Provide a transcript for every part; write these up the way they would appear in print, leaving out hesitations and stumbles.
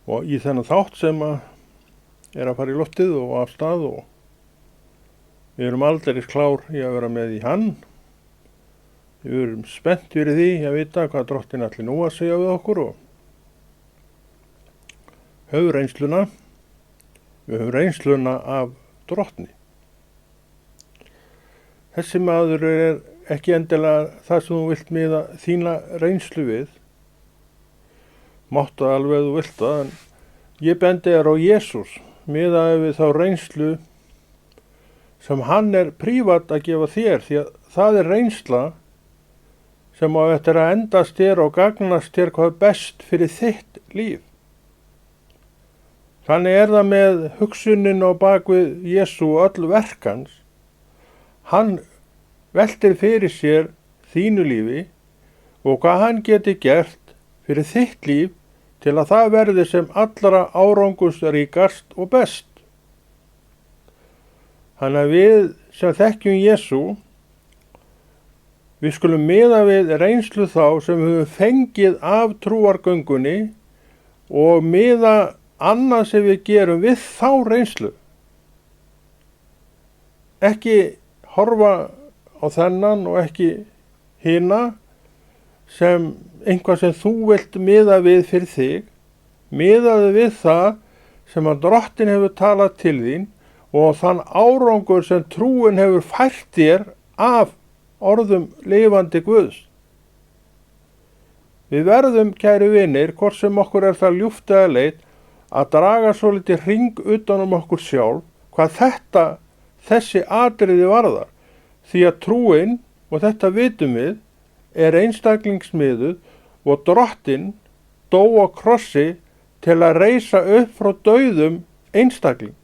og í þennan þátt sem að fara í loftið og af stað, og við erum aldeilis klár í að vera með í hann. Við erum spennt fyrir því að vita hvað Drottinn ætli nú að segja við okkur og höfum reynsluna. Við höfum reynsluna af Drottni. Þessi maður er ekki endilega það sem þú vilt miða þína reynslu við. Máttu alveg þú vilt það, en ég bendi þér á Jesús, miðaði við þá reynslu sem hann er prívat að gefa þér, því að það er reynsla sem á eftir að endast þér og gagnast þér hvað best fyrir þitt líf. Þannig er það með hugsunin á bakvið Jesú og öll verkans. Hann veltir fyrir sér þínu lífi og hvað hann geti gert fyrir þitt líf til að það verði sem allra árangusríkast og best. Þannig að við sem þekkjum Jesú, við skulum miða við reynslu þá sem við höfum fengið af trúargöngunni og miða annað sem við gerum við þá reynslu. Ekki horfa á þennan og ekki hina sem einhvað sem þú vilt miða við fyrir þig. Miðaðu við það sem að Drottinn hefur talað til þín og þann árangur sem trúin hefur fært þér af orðum lifandi Guðs. Við verðum, kæri vinir, hvort sem okkur er það ljúft eða leit, að draga svo litið hring utan okkur sjálf hvað þessi atriði varðar. Því að trúin, og þetta vitum við, er einstaklingsmiðuð og Drottinn dó á krossi til að reisa upp frá dauðum einstakling.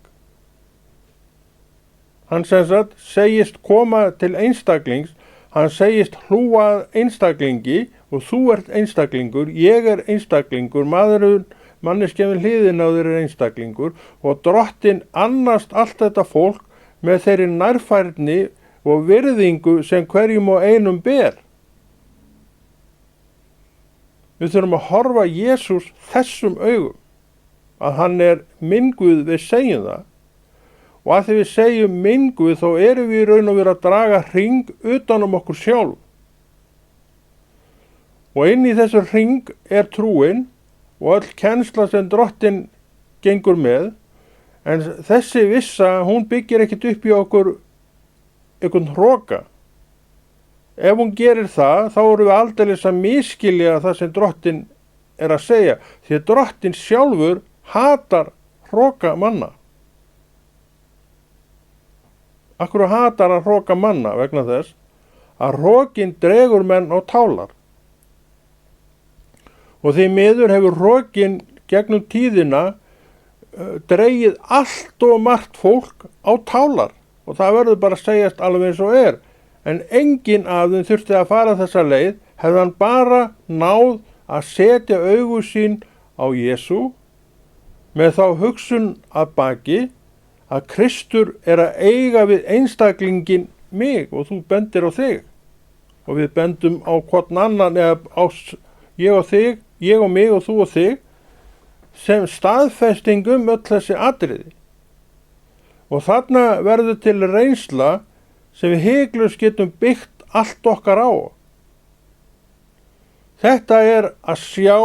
Hann sem sagt segist koma til einstaklings, hann segist hlúa að einstaklingi og þú ert einstaklingur, ég er einstaklingur, manneskjan við hliðina á þér er einstaklingur og Drottinn annast allt þetta fólk með þeirri nærfærni og virðingu sem hverjum og einum ber. Við þurfum að horfa Jesús þessum augum, að hann er minn Guð, við segjum það, og að því við segjum minn Guð þá erum við í raun og veru að draga hring utan okkur sjálf. Og inn í þessu hring er trúin og öll kennsla sem Drottinn gengur með, en þessi vissa, hún byggir ekkert upp í okkur einhvern hroka. Ef hún gerir það, þá erum við aldeilis að misskilja það sem Drottinn er að segja, því að Drottinn sjálfur hatar hroka manna. Af hverju hatar hann hroka manna? Vegna þess að hrokinn dregur menn á tálar. Og því miður hefur hrokinn gegnum tíðina dregið allt og margt fólk á tálar. Og það verður bara að segjast alveg eins og er. En enginn af þeim þurfti að fara þessa leið, hefði hann bara náð að setja augu sín á Jesú með þá hugsun að baki að Kristur er að eiga við einstaklingin mig og þú bendir á þig. Og við bendum á hvorn annan eða á ég og þig, ég og mig og þú og þig sem staðfestingum öll þessi atriði. Og þarna verður til reynsla sem við hiklaust getum byggt allt okkar á. Þetta er að sjá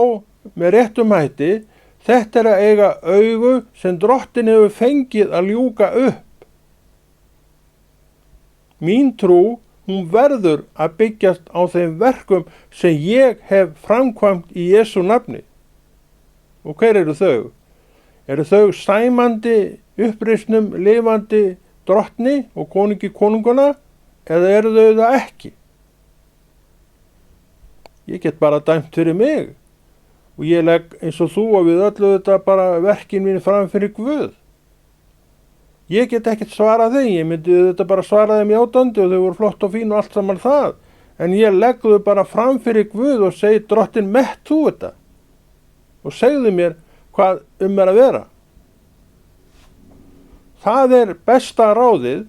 með réttum hætti, þetta er að eiga augu sem Drottinn hefur fengið að ljúka upp. Mín trú, hún verður að byggjast á þeim verkum sem ég hef framkvæmt í Jesú nafni. Og hver eru þau? Eru þau sæmandi uppreisnum lifandi Drottni og konungi konunguna eða eru þau það ekki? Ég get bara dæmt fyrir mig og ég legg eins og þú og við öllu þetta bara verkin mín fram fyrir Guð. Ég get ekkert svarað þeim, ég myndi þetta bara svara þeim játandi og þau voru flott og fín og allt saman það, en ég legg þau bara fram fyrir Guð og segi Drottinn mett þú þetta og segðu mér hvað er að vera. Það er besta ráðið,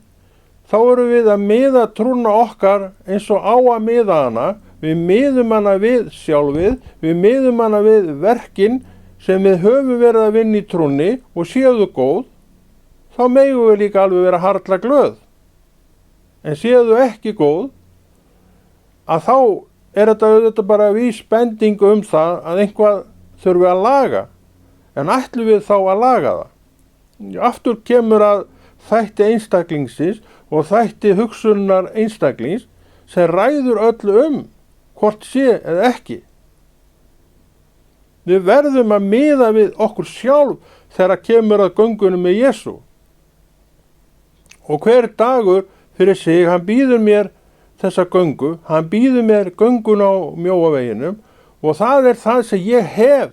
þá erum við að miða trúna okkar eins og á að miða hana, við miðum hana við sjálfið, við miðum hana við verkin sem við höfum verið að vinna í trúnni og séu þau góð, þá megum við líka alveg vera harla glöð. En séu þau ekki góð, að þá er þetta bara vísbending það að einhvað þurfi að laga. En ætlum við þá að laga það? Aftur kemur að þætti einstaklingsins og þætti hugsunar einstaklings sem ræður öllu hvort sé eða ekki. Við verðum að miða við okkur sjálf þegar kemur að göngunum með Jesú. Og hver dagur fyrir sig, hann býður mér þessa göngu, hann býður mér göngun á mjóaveginum og það er það sem ég hef.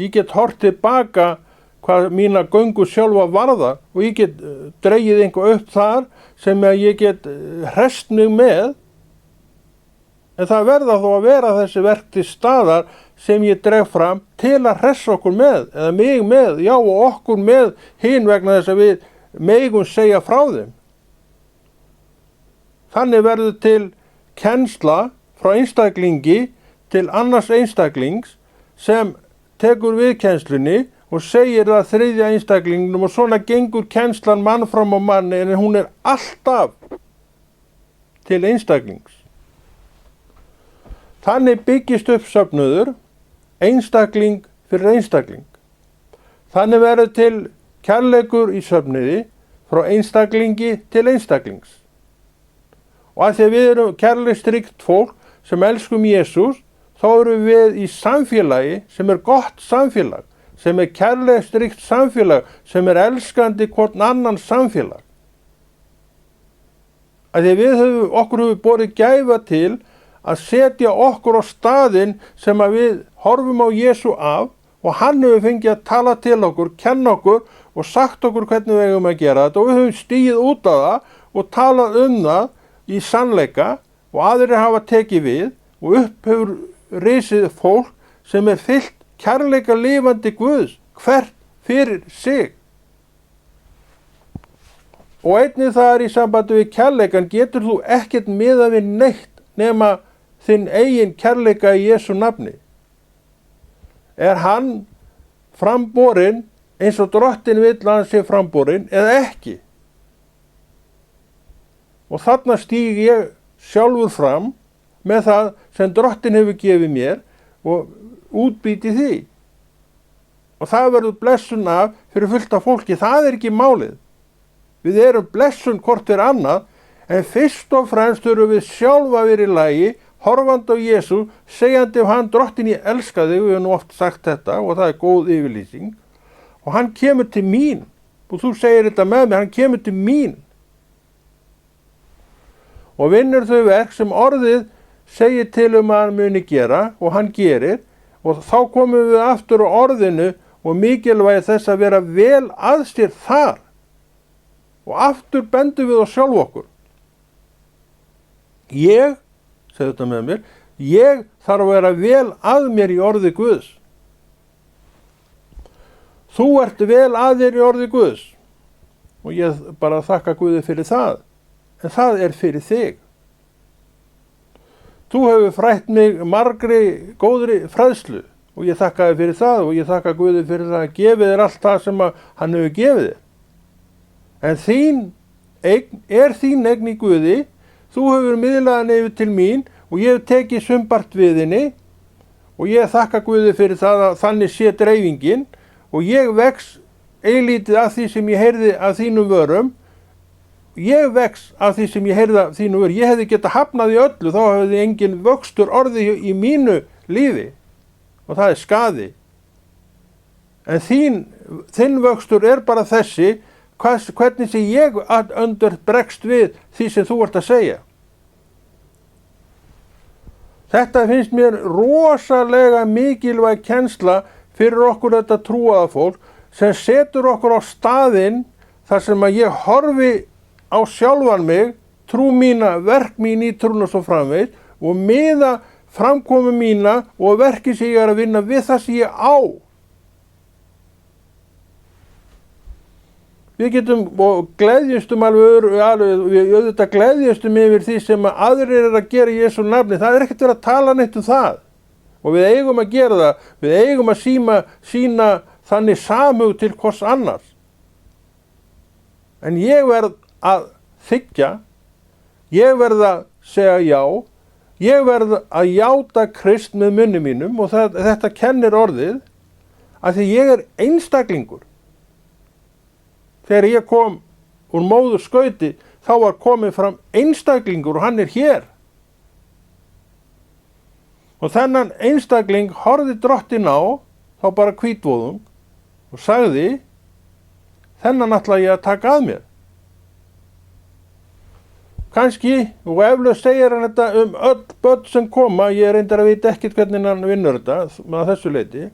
Ég get hort tilbaka hvað mína göngu sjálfa varðar og ég get dregið einhver upp þar sem ég get hrest mig með. En það verða þó að vera þessi verk til staðar sem ég dreg fram til að hressa okkur með, eða mig með, já og okkur með hinn vegna þess að við megum segja frá þeim. Þannig verður til kennsla frá einstaklingi til annars einstaklings sem tekur við kennslunni og segir það þriðja einstaklingnum og svona gengur kennslan mann fram á manni en hún er alltaf til einstaklings. Þannig byggist upp söfnuður, einstakling fyrir einstakling. Þannig verður til kærleikur í söfnuði frá einstaklingi til einstaklings. Og að því að við erum kærleiksríkt fólk sem elskum Jesús, þá erum við í samfélagi sem er gott samfélag, sem er kærleiksríkt samfélag, sem er elskandi hvort annan samfélag. Að því að okkur hefur borið gæfa til að setja okkur á staðinn sem að við horfum á Jesú af og hann hefur fengið að tala til okkur, kenna okkur og sagt okkur hvernig við eigum að gera þetta og við höfum stigið út af það og talað það í sannleika og aðrir hafa tekið við og upp hefur risið fólk sem er fyllt kærleika lifandi Guðs, hvert fyrir sig. Og einnig það er í sambandi við kærleikan getur þú ekkert miðað við neitt nema þinn eigin kærleika í Jesú nafni. Er hann framborinn eins og Drottinn vill að hann sé framborinn eða ekki? Og þarna stíg ég sjálfur fram með það sem Drottinn hefur gefið mér og útbýti því. Og það verður blessun af fyrir fullt af fólki, það er ekki málið. Við erum blessun hvort fyrir annað, en fyrst og fremst þurfum við sjálfa verið í lagi, horfandi á Jesú, segjandi hann Drottinn ég elska þig, við höfum oft sagt þetta og það er góð yfirlýsing. Og hann kemur til mín, og þú segir þetta með mér, hann kemur til mín. Og vinnur þau verk sem orðið segir til að hann muni gera og hann gerir og þá komum við aftur á orðinu og mikilvægi þess að vera vel að sér þar. Og aftur bendum við á sjálf okkur. Ég, segðu þetta með mér, ég þarf að vera vel að mér í orði Guðs. Þú ert vel að þér í orði Guðs og ég bara þakka Guði fyrir það, en það er fyrir þig. Þú hefur frætt mig margri góðri fræðslu og ég þakka þér fyrir það og ég þakka Guði fyrir það að gefi þér allt það sem hann hefur gefið þér. En þín eign í Guði, þú hefur miðlaðan yfir til mín og ég hef tekið sumbart við henni og ég þakka Guði fyrir það að þannig sé dreifingin og ég vex eilítið af því sem ég heyrði af þínum vörum. Ég vex af því sem ég heyrði af þínum vörum. Ég hefði getað hafnað í öllu, þá hefði engin vöxtur orðið í mínu lífi og það er skaði. En þinn vöxtur er bara þessi, hvernig sem ég bregst við því sem þú ert að segja. Þetta finnst mér rosalega mikilvæg kennsla fyrir okkur þetta trúaða fólk sem setur okkur á staðinn þar sem að ég horfi á sjálfan mig, trú mína, verk mín í trúna svo framvegis og miða framkomu mína og verki sem ég er að vinna við það sem ég á. Við getum og gleðjumstum við auðvitað gleðjumstum yfir því sem aðrir eru að gera í Jesú nafni. Það er ekkert verið að tala neitt um það. og við eigum að gera það, við eigum að sýna þannig samhug til hvors annars. En ég verð að þiggja, ég verð að segja já, ég verð að játa Krist með munni mínum og þetta kennir orðið að því ég er einstaklingur. Þegar ég kom úr móður skauti þá var komið fram einstaklingur og hann er hér. Og þennan einstakling horfði Drottinn á, þá bara hvítvóðung, og sagði, þennan ætla ég að taka að mér. Kannski, og eflaust segir hann þetta öll börn sem koma, ég reyndar að vita ekkert hvernig hann vinnur þetta með þessu leyti,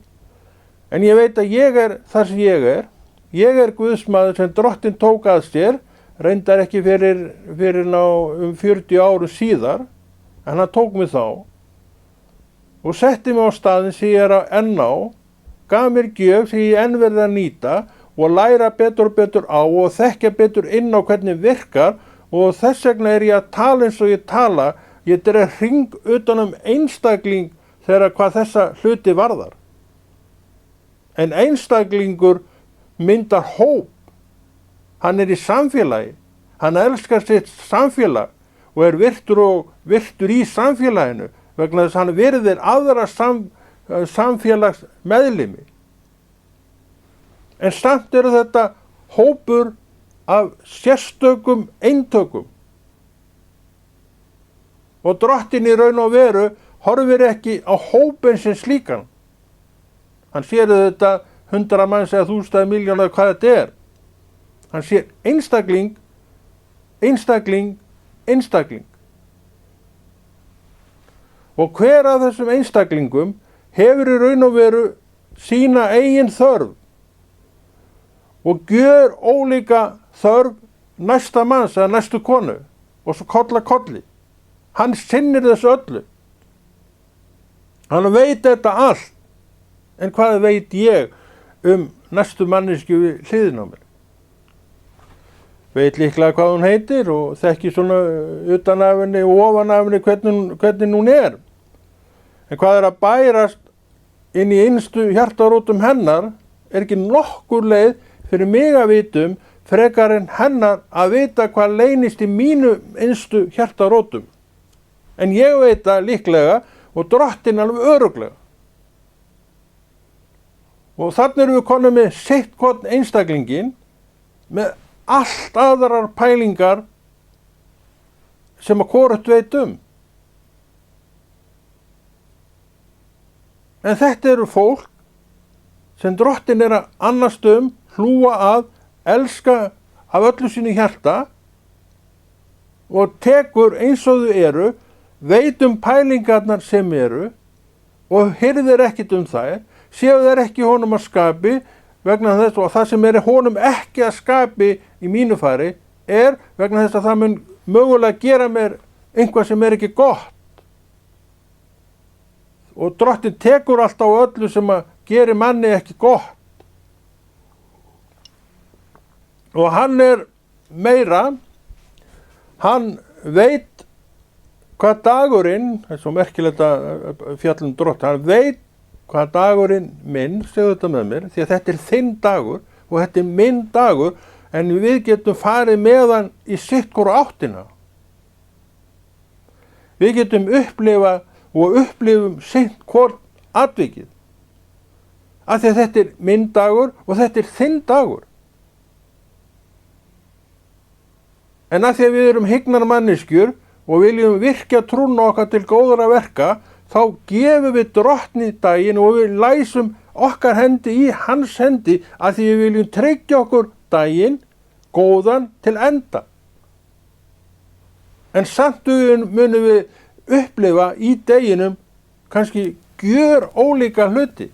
en ég veit að ég er þar sem ég er Guðsmaður sem Drottinn tók að sér, reyndar ekki fyrir 40 árum síðar, en hann tók mig þá, og setti mig á staðinn sem ég er enn á, gaf mér gjöf sem ég enn verið að nýta og læra betur og betur á og þekkja betur inn á hvernig virkar og þess vegna er ég að tala eins og ég tala, ég dreg hring utan einstakling þegar hvað þessa hluti varðar. En einstaklingur myndar hóp, hann er í samfélagi, hann elskar sitt samfélag og er virtur í samfélaginu vegna þess að hann virðir aðra samfélags meðlimi. En samt eru þetta hópur af sérstökum eintökum. Og Drottinn í raun og veru horfir ekki á hópinn sem slíkan. Hann sér þetta 100 manns eða 1000 milljónar hvað þetta er. Hann sér einstakling. Og hver af þessum einstaklingum hefur í raun og veru sína eigin þörf og gjör ólíka þörf næsta manns eða næstu konu og svo koll að kolli. Hann sinnir þessu öllu. Hann veit þetta allt. En hvað veit ég næstu mannesku við hliðina á mér? Veit líklega hvað hún heitir og þekki svona utan af henni og ofan af henni hvernig hún er. En hvað er að bærast inn í innstu hjartarótum hennar er ekki nokkur leið fyrir mig að vitum frekar en hennar að vita hvað leynist í mínu innstu hjartarótum. En ég veit það líklega og Drottinn alveg örugglega. Og þannig erum við konum með sitt hvorn einstaklingin með allt aðrar pælingar sem að hvorugt veit En þetta eru fólk sem Drottinn er að annast hlúa að, elska af öllu sínu hjarta og tekur eins og þau eru, veit pælingarnar sem eru og hirðir ekkit þær, séu þær ekki honum að skapi vegna þess og það sem er honum ekki að skapi í mínu fari er vegna þess að það mun mögulega gera mér einhvað sem er ekki gott. Og Drottinn tekur allt á öllu sem að geri manni ekki gott. Og hann er meira, hann veit hvað dagurinn, það er svo merkilegt að fjalla Drottinn, hann veit hvað dagurinn minn, segðu þetta með mér, því að þetta er þinn dagur og þetta er minn dagur, en við getum farið með hann í sitt hvora áttina. Við getum upplifum sitt hvort atvikið. Af því að þetta er minn dagur og þetta er þinn dagur. En af því að við erum hygnar manneskjur og viljum virkja trúna okkar til góðra verka, þá gefum við Drottni daginn og við læsum okkar hendi í hans hendi af því við viljum tryggja okkur daginn góðan til enda. En samt munum við upplifa í deginum kannski gjör ólíka hluti.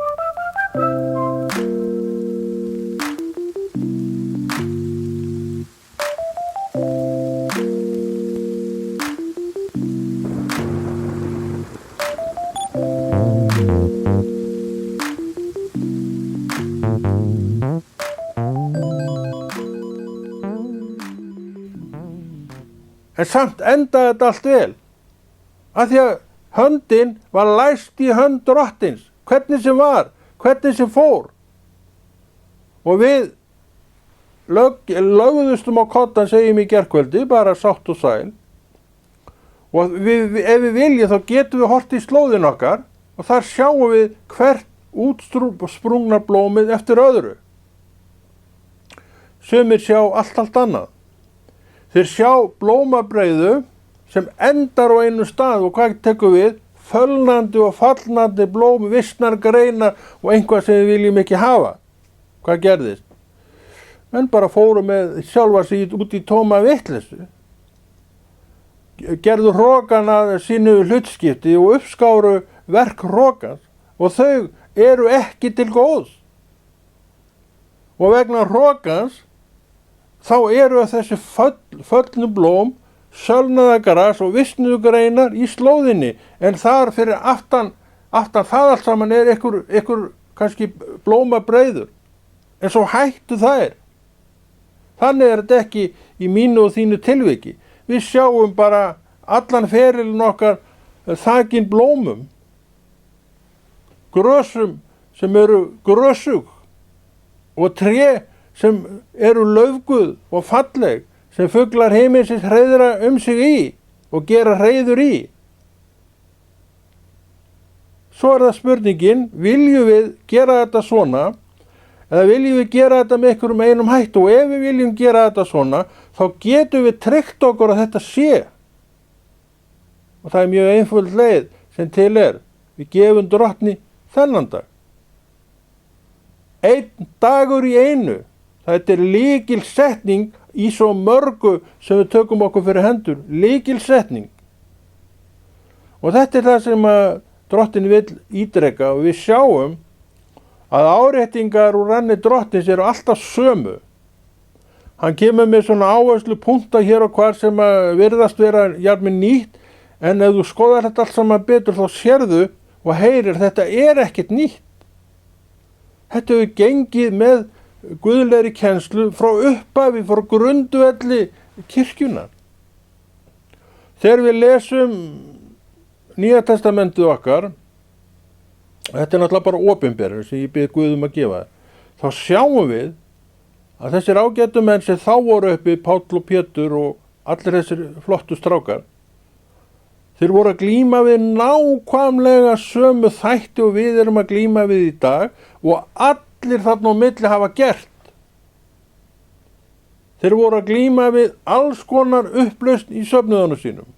En samt enda þetta allt vel. Af því að höndin var læst í hönd drottins, hvernig sem var, hvernig sem fór. Og við lögðustum á koddann, segjum í gærkvöldi, bara sátt og sæl. Og ef við viljum þá getum við hort í slóðin okkar og þar sjáum við hvert útsprungna blómið eftir öðru. Sumir sjá allt annað. Þeir sjá blómabreiðu sem endar á einu stað og hvað tekur við? Fölnandi og fallnandi blóm, visnar greinar og einhvað sem við viljum ekki hafa. Hvað gerðist? Menn bara fóru með sjálfa sig út í tóma vitleysu. Gerðu hrokan að sínu hlutskipti og uppskáru verk hrokans og þau eru ekki til góðs. Og vegna hrokans þá eru þessi föllnu blóm, sölnaða gras og visnuðu greinar í slóðinni, en þar fyrir aftan það allt saman er ykkur kannski blómabreiður, en svo hættu þær. Þannig er þetta ekki í mínu og þínu tilviki. Við sjáum bara allan ferilinn okkar þakinn blómum, grösum sem eru grösug og tré sem eru laufguð og falleg, sem fuglar heiminsins hreiðra sig í og gera hreiður í. Svo er það spurningin, viljum við gera þetta svona eða viljum við gera þetta með einhverjum einum hætti? Og ef við viljum gera þetta svona, þá getum við tryggt okkur að þetta sé. Og það er mjög einföld leið sem til er. Við gefum drottni þennan dag. Einn dagur í einu. Þetta er lykilsetning í svo mörgu sem við tökum okkur fyrir hendur. Lykilsetning. Og þetta er það sem að drottin vill ítreka og við sjáum að áréttingar úr ranni drottins eru alltaf sömu. Hann kemur með svona áherslu punkta hér og hvar sem að virðast vera jafnvel nýtt, en ef þú skoðar þetta allt saman betur þá sérðu og heyrir þetta er ekkert nýtt. Þetta hefur gengið með guðlegri kennslu frá upphafi, frá grundvelli kirkjunnar. Þegar við lesum Nýja testamentið okkar, þetta er náttúrulega bara opinberun sem ég bið Guð að gefa þér, þá sjáum við að þessir ágætu menn sem þá voru uppi, Páll og Pétur og allir þessir flottu strákar, þeir voru að glíma við nákvæmlega sömu þætti og við erum að glíma við í dag og allir þarna á milli hafa gert. Þeir voru að glíma við alls konar upplausn í söfnuðunum sínum.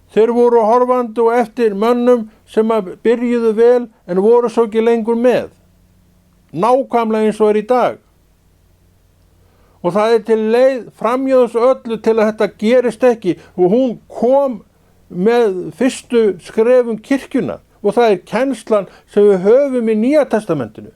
Þeir voru horfandi og eftir mönnum sem að byrjuðu vel en voru svo ekki lengur með. Nákvæmlega eins og er í dag. Og það er til leið framhjá öllu til að þetta gerist ekki og hún kom með fyrstu skrefum kirkjuna og það er kennslan sem við höfum í Nýja testamentinu.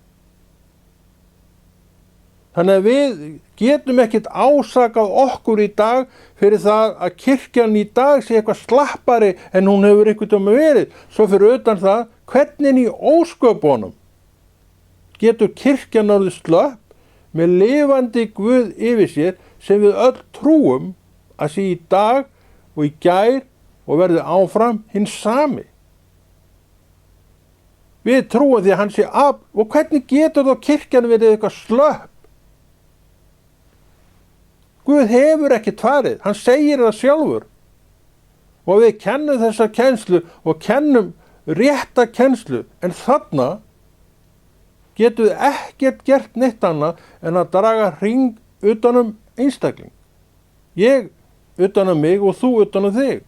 Þannig að við getum ekkert ásakað okkur í dag fyrir það að kirkjan í dag sé eitthvað slappari en hún hefur einhvern veginn verið. Svo fyrir utan það, hvernig í ósköpunum getur kirkjan orðið slöpp með lifandi Guð yfir sér sem við öll trúum að sé í dag og í gær og verði áfram hins sami. Við trúum því að hann sé af og hvernig getur þá kirkjan verið eitthvað slöpp? Guð hefur ekkert farið, hann segir það sjálfur. Og við kennum þessa kennslu og kennum rétta kennslu, en þarna getum við ekkert gert neitt annað en að draga hring utanum einstakling. Ég utanum mig og þú utanum þig.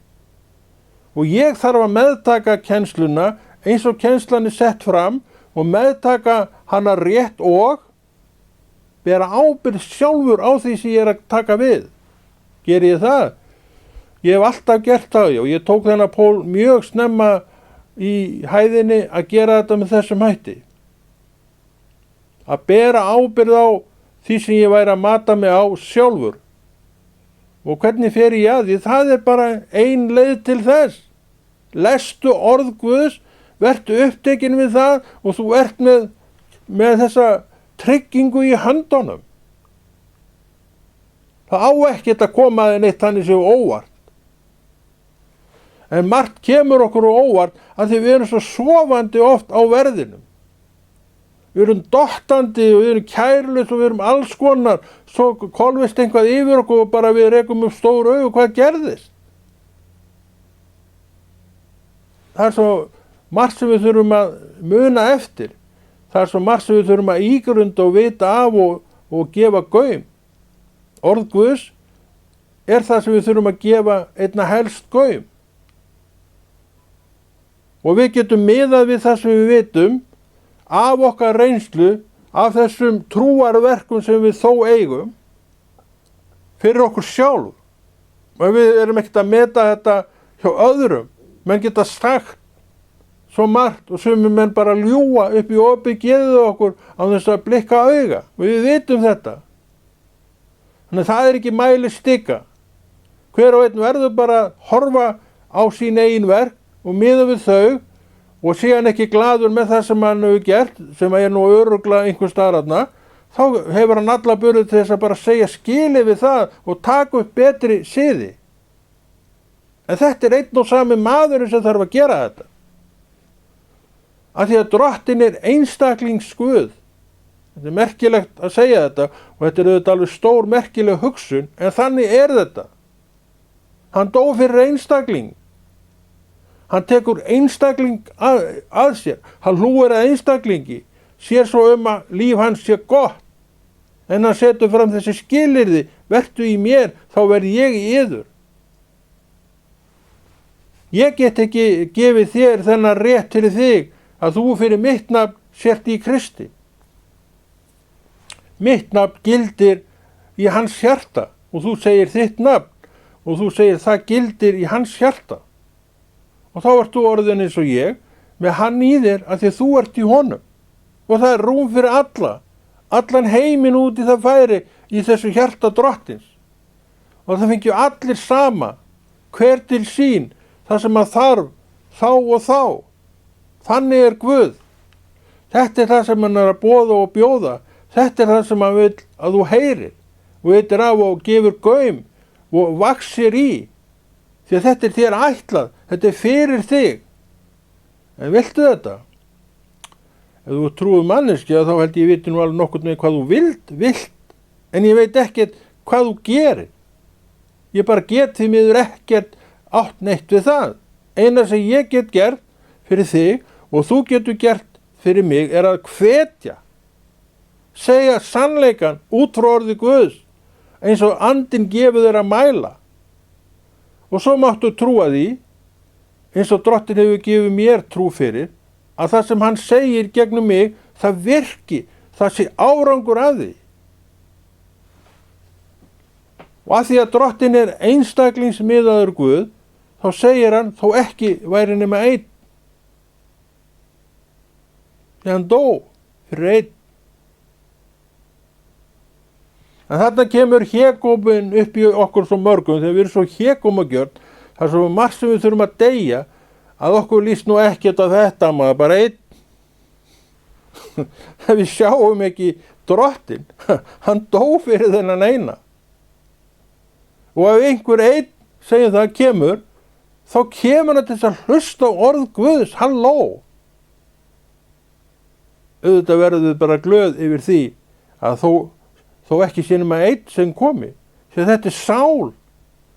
Og ég þarf að meðtaka kennsluna eins og kennslan er sett fram og meðtaka hana rétt og bera ábyrgð sjálfur á því sem ég er að taka við. Geri ég það? Ég hef alltaf gert það og ég tók þennan pól mjög snemma í hæðinni að gera þetta með þessum hætti. Að bera ábyrgð á því sem ég væri að mata mig á sjálfur. Og hvernig fer ég að því? Það er bara ein leið til þess. Lestu orð Guðs, vertu upptekinn við það og þú ert með þessa tryggingu í höndunum. Það á ekkert að koma þér neitt þannig séu óvart. En margt kemur okkur á óvart að því við erum svo sofandi oft á verðinum. Við erum dottandi og við erum kærlaus og við erum alls konar. Svo kolvist eitthvað yfir okkur og bara við rekum upp stóru augu. Hvað gerðist? Það er svo margt sem við þurfum að muna eftir. Það er svo margt sem við þurfum að ígrunda og vita af og gefa gaum. Orð Guðs er það sem við þurfum að gefa einna helst gaum. Og við getum miðað við það sem við vitum af okkar reynslu, af þessum trúarverkum sem við þó eigum, fyrir okkur sjálf. Og við erum ekkert að meta þetta hjá öðrum. Menn geta sagt svo margt og sumir menn bara ljúga upp í opið geðið okkur á þess að blikka auga. Og við vitum þetta. Þannig að það er ekki mæli stika. Hver og einn verður bara að horfa á sín eigin verk og miða við þau og sé hann ekki gladur með það sem hann hefur gert, sem er nú örugglega einhver staðarna, þá hefur hann alla burði til þess að bara segja skilið við það og taka upp betri siði. En þetta er einn og sami maðurinn sem þarf að gera þetta. Af því að Drottinn er einstaklingsguð. Þetta er merkilegt að segja þetta og þetta er auðvitað alveg stór merkileg hugsun, en þannig er þetta. Hann dó fyrir einstakling. Hann tekur einstakling að sér. Hann hlúir að einstaklingi, sér svo að líf hans sé gott. En hann setur fram þessi skilyrði, vertu í mér, þá verð ég í yður. Ég get ekki gefið þér þennan rétt til þig að þú fyrir mitt nafn sért í Kristi. Mitt nafn gildir í hans hjarta og þú segir þitt nafn og þú segir það gildir í hans hjarta. Og þá ert þú orðin eins og ég, með hann í þér að því þú ert í honum. Og það er rúm fyrir alla, allan heiminn út í það færi í þessu hjarta Drottins. Og það fengju allir sama, hver til sín, það sem að þarf, þá og þá. Þannig er Guð. Þetta er það sem hann er að boða og bjóða. Þetta er það sem hann vil að þú heyrir og veitir af og gefur gaum og vaxir í. Því að þetta er þér ætlað, þetta er fyrir þig. En viltu þetta? Ef þú trúir manneskja þá held ég viti nú alveg nokkurn veginn hvað þú vilt, en ég veit ekkert hvað þú gerir. Ég bara get því miður ekkert átt neitt við það. Eina sem ég get gert fyrir þig og þú getur gert fyrir mig er að hvetja. Segja sannleikan út frá orði Guðs, eins og andinn gefur þér að mæla. Og svo máttu trúa því, eins og Drottinn hefur gefið mér trú fyrir, að það sem hann segir gegnum mig, það virki, það sé árangur að því. Og að því að Drottinn er einstaklingsmiðaður Guð, þá segir hann þó ekki væri nema einn. Því hann dó fyrir einn. En þarna kemur hégóminn upp í okkur svo mörgum, þegar við erum svo hégómagjörn, það er svo margt sem við þurfum að deyja, að okkur líst nú ekkert á þetta, maður bara einn. Við sjáum ekki Drottinn, hann dó fyrir þennan eina. Og ef einhver einn segir það kemur, þá kemur hann til þess að hlusta á orð Guðs, halló. Auðvitað verður við bara glöð yfir því að þó ekki sé nema einn sem komi. Því þetta er sál,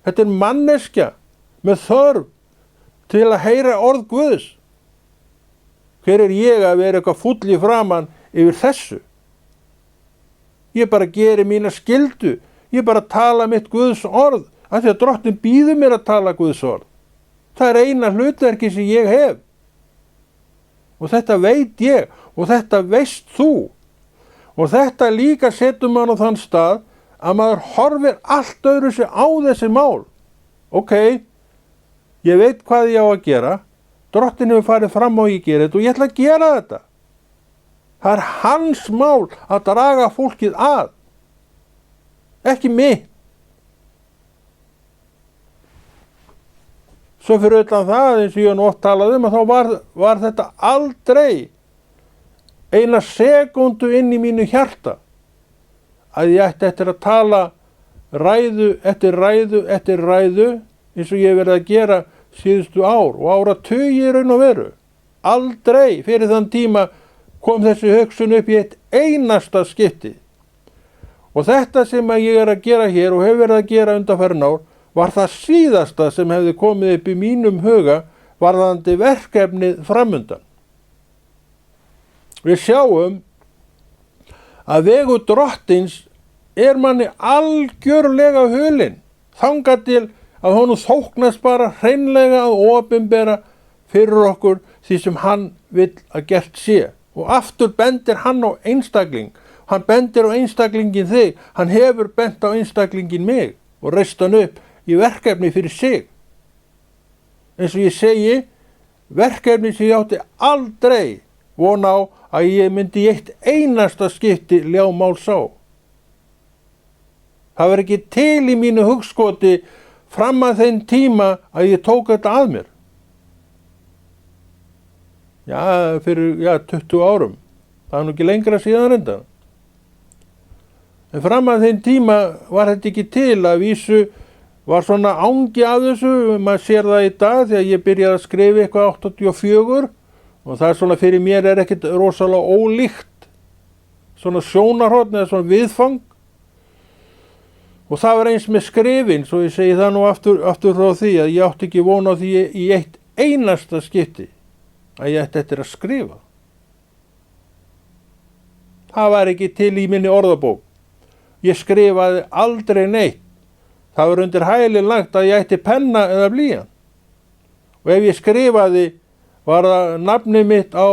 þetta er manneskja með þörf til að heyra orð Guðs. Hver er ég að vera eitthvað fúll í framan yfir þessu? Ég bara geri mína skyldu, ég bara tala mitt Guðs orð, af því að Drottinn býður mér að tala Guðs orð. Það er eina hlutverki sem ég hef. Og þetta veit ég og þetta veist þú. Og þetta líka setur mann á þann stað að maður horfir allt öðru sig á þessi mál. Ok, ég veit hvað ég á að gera, Drottinn hefur farið fram á ég gera þetta og ég ætla að gera þetta. Það er hans mál að draga fólkið að, ekki mitt. Svo fyrir utan það, eins og ég nú oft talaði að þá var þetta aldrei eina sekúndu inn í mínu hjarta að ég ætti eftir að tala ræðu eftir ræðu eftir ræðu eins og ég hef verið að gera síðustu ár og áratugi í raun og veru. Aldrei fyrir þann tíma kom þessi hugsun upp í eitt einasta skipti. Og þetta sem ég að gera hér og hefur verið að gera undanfarin ár var það síðasta sem hefði komið upp í mínum huga varðandi verkefnið framundan. Við sjáum að vegur Drottins manni algjörlega hulinn, þangað til að honum þóknast bara hreinlega að opinbera fyrir okkur því sem hann vill að gert sé. Og aftur bendir hann á einstakling, hann bendir á einstaklingin þig, hann hefur bent á einstaklingin mig og reist hann upp í verkefni fyrir sig. Eins og ég segi, verkefni sem ég átti aldrei von á að ég myndi í eitt einasta skipti ljá máls á. Það var ekki til í mínu hugskoti fram að þeim tíma að ég tók þetta að mér. Fyrir 20 árum. Það nú ekki lengra síðan reynda. En fram að þeim tíma var þetta ekki til, að vísu var svona angi af þessu, maður sér það í dag þegar ég byrjaði að skrifa eitthvað 84 og það svona fyrir mér ekkert rosalega ólíkt, svona sjónarhorn eða svona viðfang. Og það var eins með skrifin, svo ég segi það nú aftur frá því að ég átti ekki von á því í eitt einasta skipti að ég ætti eftir að skrifa. Það var ekki til í minni orðabók. Ég skrifaði aldrei neitt. Það var undir hæli lagt að ég ætti penna eða blýant. Og ef ég skrifaði var það nafnið mitt á,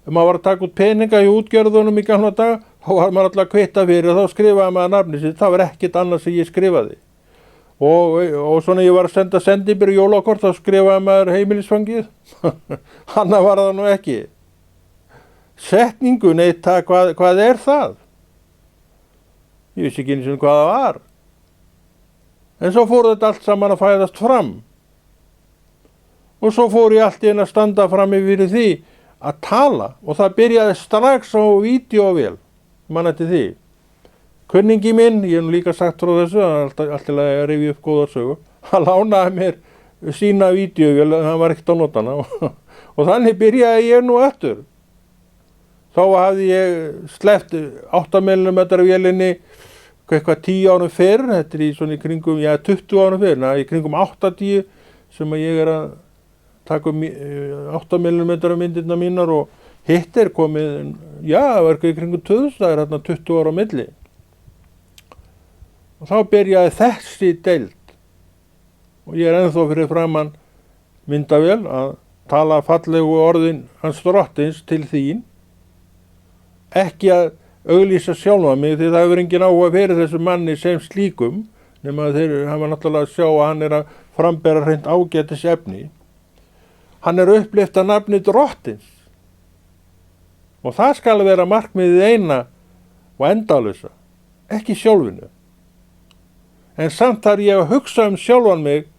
ef maður var að taka út peninga í útgjörðunum í gamla daga, þá var maður alltaf að kvitta fyrir og þá skrifaði maður nafnið sitt, það var ekkert annað sem ég skrifaði. Og svona ég var að senda sendibyrju jólakort, þá skrifaði maður heimilisfangið, annað var það nú ekki. Setningu, neitt, hvað er það? Ég vissi ekki eins og hvað það var. En svo fór þetta allt saman að fæðast fram. Og svo fór ég allt í einu að standa fram yfir því að tala og það byrjaði strax á vídeóvél, manna til því. Kunningi minn, ég hef nú líka sagt frá þessu, alltaf að rifja upp góða sögu, hann lánaði mér sína vídeóvél, hann var ekkert á notana og þannig byrjaði ég nú eftir. Þá hafði ég sleppt 8 mm vélinni eitthvað 10 árum fyrr, þetta í svona í kringum, 20 árum fyrr, í kringum 80 sem ég að taka 8 mm myndirna mínar og hitt komið, það var í kringum 2000, það hérna 20 ára á milli. Og þá byrjaði þessi deild og ég ennþá fyrir framan myndavél að tala fallegu orðin hans Drottins til þín, ekki að auglýsa sjálfa mig því það hefur engin áhuga fyrir þessu manni sem slíkum nema þeir hafa náttúrulega að sjá að hann að frambera hreint ágætis efni. Hann upplyft að nafni Drottins og það skal vera markmiðið eina og endalausa, ekki sjálfinu. En samt þarf ég að hugsa sjálfan mig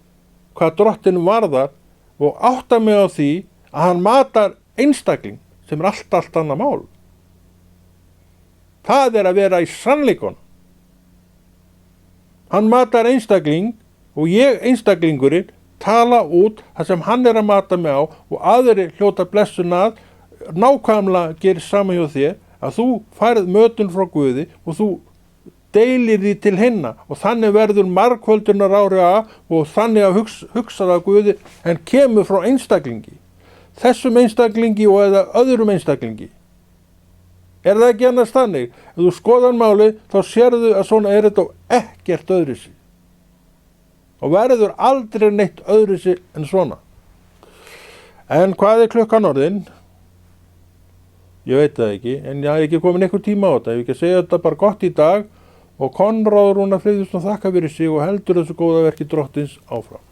hvað Drottinn varðar og átta mig á því að hann matar einstakling sem allt annað mál. Það að vera í sannleikanum. Hann matar einstakling og ég einstaklingurinn tala út það sem hann að mata mig á og aðri hljóta blessun að nákvæmlega gerir saman hjá þér að þú færð mötun frá Guði og þú deilir því til hinna og þannig verður margföldunar áhrif og þannig að hugsa það Guði en kemur frá einstaklingi. Þessum einstaklingi og eða öðrum einstaklingi. Er það ekki annars þannig? Ef þú skoðar málið, þá sérðu að svona þetta ekkert öðruvísi. Og verður aldrei neitt öðruvísi en svona. En hvað klukkan orðin? Ég veit það ekki, en ég hef ekki komin einhver tíma á þetta. Ég hef ekki að segja þetta bara gott í dag og Konráð Rúnar Friðjónsson þakka fyrir sig og heldur þessu góða verki Drottins áfram.